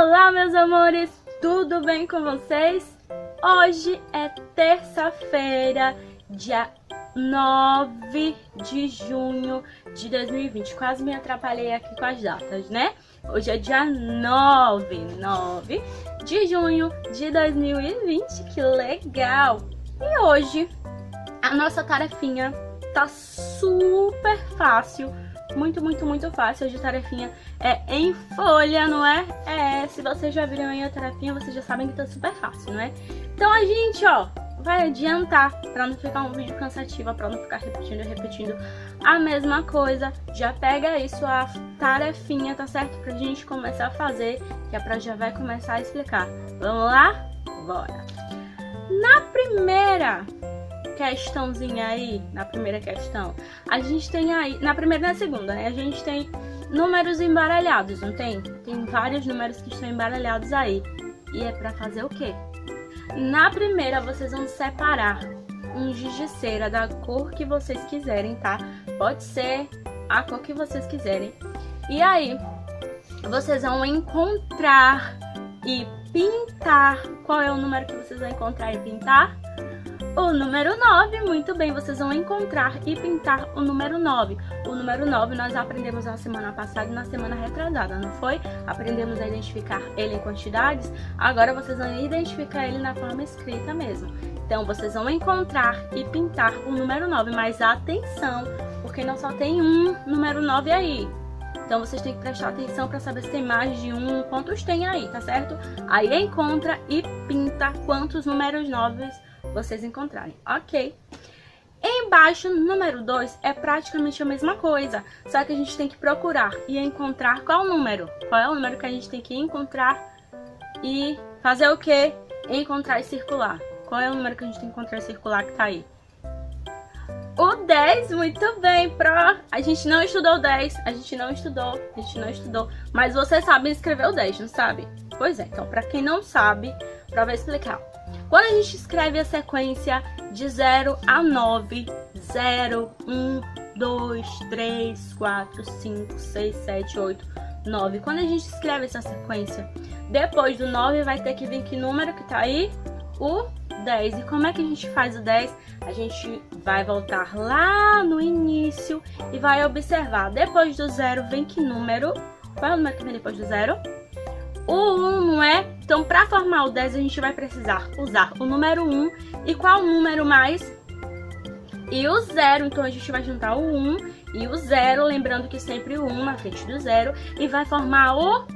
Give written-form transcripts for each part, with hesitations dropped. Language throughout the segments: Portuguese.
Olá, meus amores, tudo bem com vocês? Hoje é terça-feira, dia 9 de junho de 2020. Quase me atrapalhei aqui com as datas, né? Hoje é dia 9 de junho de 2020, que legal! E hoje a nossa tarefinha tá super fácil. Muito fácil. Hoje a tarefinha é em folha, não é? Se vocês já viram aí a tarefinha, vocês já sabem que tá super fácil, não é? Então a gente, vai adiantar pra não ficar um vídeo cansativo, pra não ficar repetindo a mesma coisa. Já pega aí sua tarefinha, tá certo? Pra gente começar a fazer, que a Pro já vai começar a explicar. Vamos lá? Bora! Na primeira questãozinha aí, na primeira questão, a gente tem aí, na primeira e na segunda, né? A gente tem números embaralhados, não tem? Tem vários números que estão embaralhados aí. E é pra fazer o quê? Na primeira, vocês vão separar um giz de cera da cor que vocês quiserem, tá? Pode ser a cor que vocês quiserem. E aí, vocês vão encontrar e pintar. Qual é o número que vocês vão encontrar e pintar? O número 9, muito bem, vocês vão encontrar e pintar o número 9. O número 9 nós aprendemos na semana passada e na semana retrasada, não foi? Aprendemos a identificar ele em quantidades, agora vocês vão identificar ele na forma escrita mesmo. Então, vocês vão encontrar e pintar o número 9, mas atenção, porque não só tem um número 9 aí. Então, vocês têm que prestar atenção para saber se tem mais de um, quantos tem aí, tá certo? Aí encontra e pinta quantos números 9 vocês encontrarem, ok? Embaixo, no número 2, é praticamente a mesma coisa, só que a gente tem que procurar e encontrar qual número. Qual é o número que a gente tem que encontrar e fazer o quê? Encontrar e circular. Qual é o número que a gente tem que encontrar e circular que tá aí? O 10, muito bem, Pro. A gente não estudou o 10, a gente não estudou, mas vocês sabem escrever o 10, não sabe? Pois é, então, pra quem não sabe, Pro vai explicar. Quando a gente escreve a sequência de 0 a 9, 0, 1, 2, 3, 4, 5, 6, 7, 8, 9. Quando a gente escreve essa sequência, depois do 9 vai ter que vir que número que tá aí? O 10. E como é que a gente faz o 10? A gente vai voltar lá no início e vai observar. Depois do 0 vem que número? Qual é o número que vem depois do 0? O 1, não é? Então, para formar o 10, a gente vai precisar usar o número 1. E qual número mais? E o 0. Então, a gente vai juntar o 1 e o 0. Lembrando que sempre o 1 na frente do 0. E vai formar o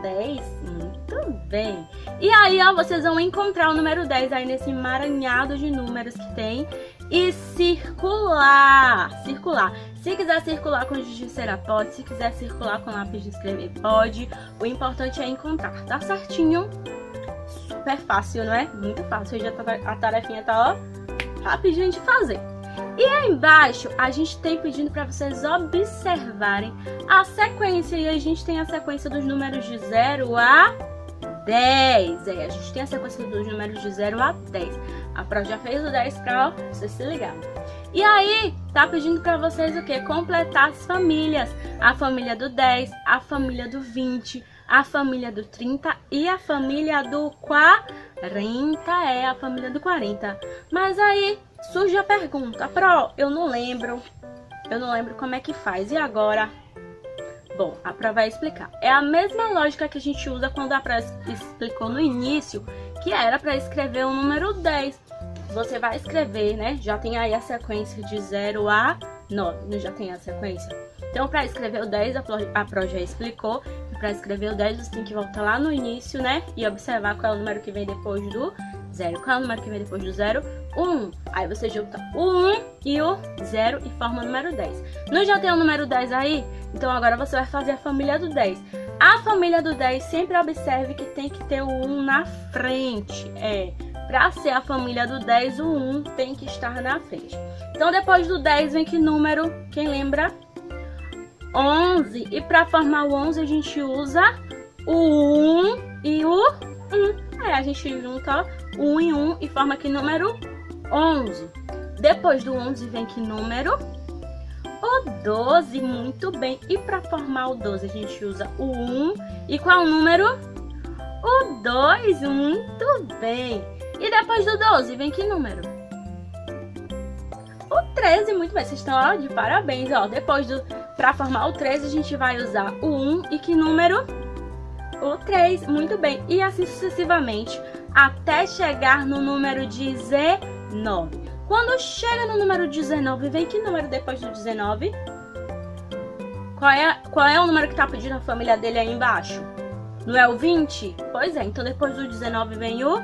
10. Muito bem. E aí, vocês vão encontrar o número 10 aí nesse emaranhado de números que tem. E circular. Se quiser circular com giz de cera, pode. Se quiser circular com lápis de escrever, pode. O importante é encontrar, tá certinho? Super fácil, não é? Muito fácil. Já a tarefinha tá, rapidinho de fazer. E aí embaixo, a gente tem pedindo para vocês observarem a sequência. E a gente tem a sequência dos números de 0 a 10. A gente tem a sequência dos números de 0 a 10. A Pro já fez o 10 pra vocês se ligarem. E aí, tá pedindo pra vocês o quê? Completar as famílias. A família do 10, a família do 20, a família do 30 e a família do 40. A família do 40. Mas aí, surge a pergunta. Pro, eu não lembro como é que faz. E agora? Bom, a Pro vai explicar. É a mesma lógica que a gente usa quando a Pro explicou no início, que era para escrever o número 10. Você vai escrever, né? Já tem aí a sequência de 0 a 9, já tem a sequência. Então, para escrever o 10, a Pro já explicou que para escrever o 10 você tem que voltar lá no início, né? E observar qual é o número que vem depois do 0. Qual é o número que vem depois do 0? O 1. Aí você junta o 1 e o 0 e forma o número 10. Não já tem o número 10 aí? Então, agora você vai fazer a família do 10. A família do 10, sempre observe que tem que ter o 1 na frente. Para ser a família do 10, o 1 tem que estar na frente. Então, depois do 10 vem que número? Quem lembra? 11. E para formar o 11, a gente usa o 1 e o 1. A gente junta 1 e 1 e forma que número? 11. Depois do 11 vem que número? O 12, muito bem. E para formar o 12, a gente usa o 1 e qual número? O 2, muito bem. E depois do 12, vem que número? O 13, muito bem. Vocês estão, ó, de parabéns, ó. Depois pra formar o 13, a gente vai usar o 1 e que número? O 3, muito bem. E assim sucessivamente, até chegar no número 19. Quando chega no número 19, vem que número depois do 19? Qual é o número que tá pedindo a família dele aí embaixo? Não é o 20? Pois é, então depois do 19 vem o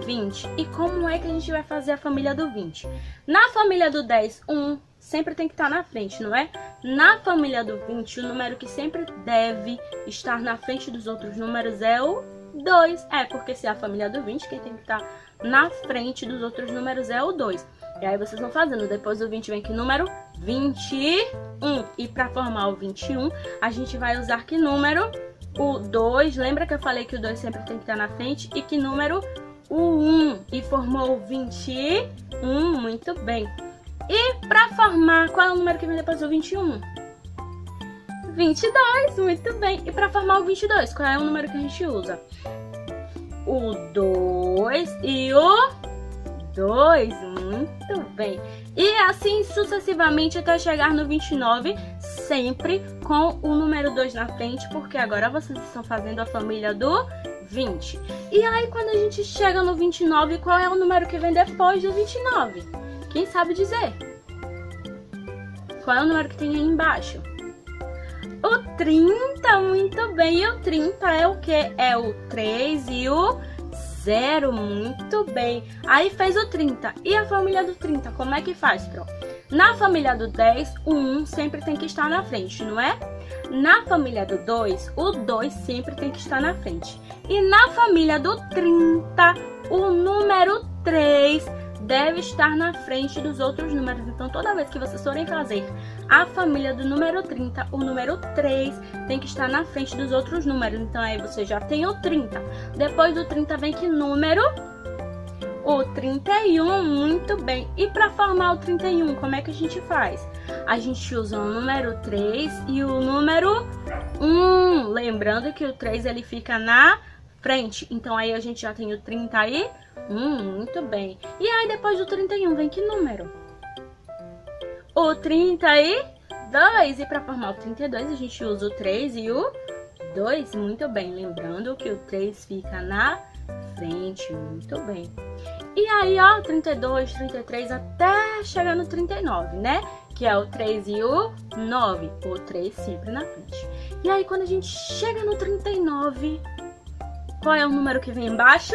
20. E como é que a gente vai fazer a família do 20? Na família do 10, 1 sempre tem que estar na frente, não é? Na família do 20, o número que sempre deve estar na frente dos outros números é o 2. É, porque se é a família do 20, quem tem que estar na frente dos outros números é o 2. E aí vocês vão fazendo, depois do 20 vem que número? 21. E para formar o 21, a gente vai usar que número? O 2. Lembra que eu falei que o 2 sempre tem que estar na frente? E que número? O 1. E formou o 21. Muito bem. E para formar, qual é o número que vem depois do 21? 22. Muito bem. E para formar o 22, qual é o número que a gente usa? O 2 e o 2. Muito bem. E assim sucessivamente até chegar no 29, sempre com o número 2 na frente, porque agora vocês estão fazendo a família do 20. E aí quando a gente chega no 29, qual é o número que vem depois do 29? Quem sabe dizer? Qual é o número que tem aí embaixo? O 30, muito bem. E o 30 é o que? É o 3 e o 0, muito bem. Aí fez o 30. E a família do 30, como é que faz, Pro? Na família do 10, o 1 sempre tem que estar na frente, não é? Na família do 2, o 2 sempre tem que estar na frente. E na família do 30, o número 3 deve estar na frente dos outros números. Então, toda vez que vocês forem fazer a família do número 30, o número 3 tem que estar na frente dos outros números. Então, aí você já tem o 30. Depois do 30 vem que número? O 31, muito bem. E para formar o 31, como é que a gente faz? A gente usa o número 3 e o número 1. Lembrando que o 3 ele fica na frente. Então, aí a gente já tem o 31. Muito bem. E aí depois do 31 vem que número? O 32. E para formar o 32 a gente usa o 3 e o 2. Muito bem. Lembrando que o 3 fica na frente. Muito bem. E aí, ó, 32, 33 até chegar no 39, né? Que é o 3 e o 9. O 3 sempre na frente. E aí quando a gente chega no 39, qual é o número que vem embaixo?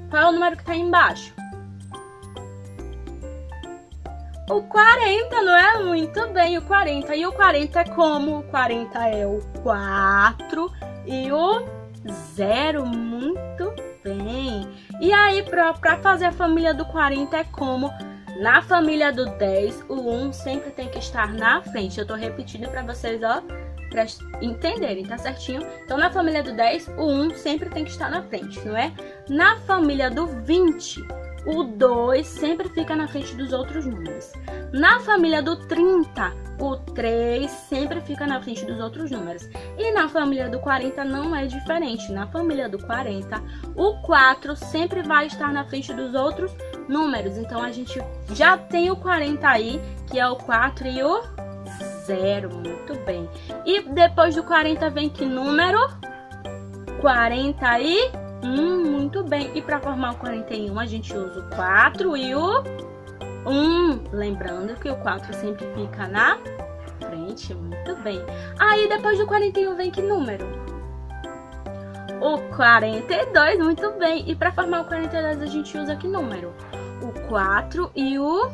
Qual é o número que tá aí embaixo? O 40, não é? Muito bem, o 40. E o 40 é como? O 40 é o 4 e o 0. Muito bem. E aí, pra fazer a família do 40 é como? Na família do 10, o 1 sempre tem que estar na frente. Eu tô repetindo pra vocês, ó, pra entenderem, tá certinho? Então, na família do 10, o 1 sempre tem que estar na frente, não é? Na família do 20, o 2 sempre fica na frente dos outros números. Na família do 30, o 3 sempre fica na frente dos outros números. E na família do 40 não é diferente. Na família do 40, o 4 sempre vai estar na frente dos outros números. Então, a gente já tem o 40 aí, que é o 4 e o 0. Muito bem. E depois do 40 vem que número? 41. Muito bem. E para formar o 41, a gente usa o 4 e o 1. Lembrando que o 4 sempre fica na frente. Muito bem. Aí depois do 41 vem que número? O 42. Muito bem. E para formar o 42 a gente usa que número? O 4 e o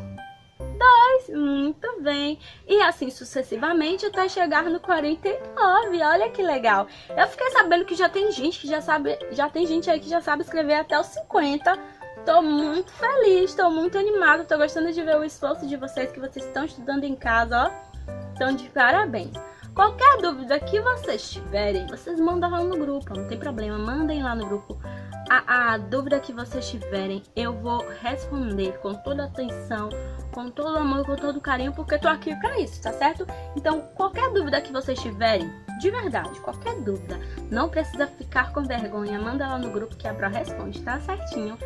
2. Muito bem. E assim sucessivamente até chegar no 49. Olha que legal. Eu fiquei sabendo que já tem gente que já sabe, já tem gente aí que já sabe escrever até os 50. Tô muito feliz, tô muito animada, tô gostando de ver o esforço de vocês, que vocês estão estudando em casa, ó. Então, de parabéns. Qualquer dúvida que vocês tiverem, vocês mandam lá no grupo, não tem problema, mandem lá no grupo a dúvida que vocês tiverem, eu vou responder com toda atenção, com todo amor, com todo carinho, porque eu tô aqui pra isso, tá certo? Então, qualquer dúvida que vocês tiverem, de verdade, qualquer dúvida, não precisa ficar com vergonha, manda lá no grupo que a Pro responde, tá certinho?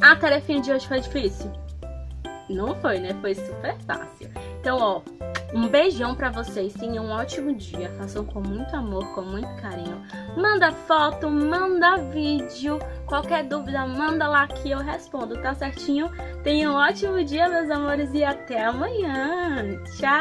A tarefinha de hoje foi difícil? Não foi, né? Foi super fácil. Então, ó, um beijão pra vocês, tenham um ótimo dia, façam com muito amor, com muito carinho. Manda foto, manda vídeo, qualquer dúvida, manda lá que eu respondo, tá certinho? Tenham um ótimo dia, meus amores, e até amanhã. Tchau!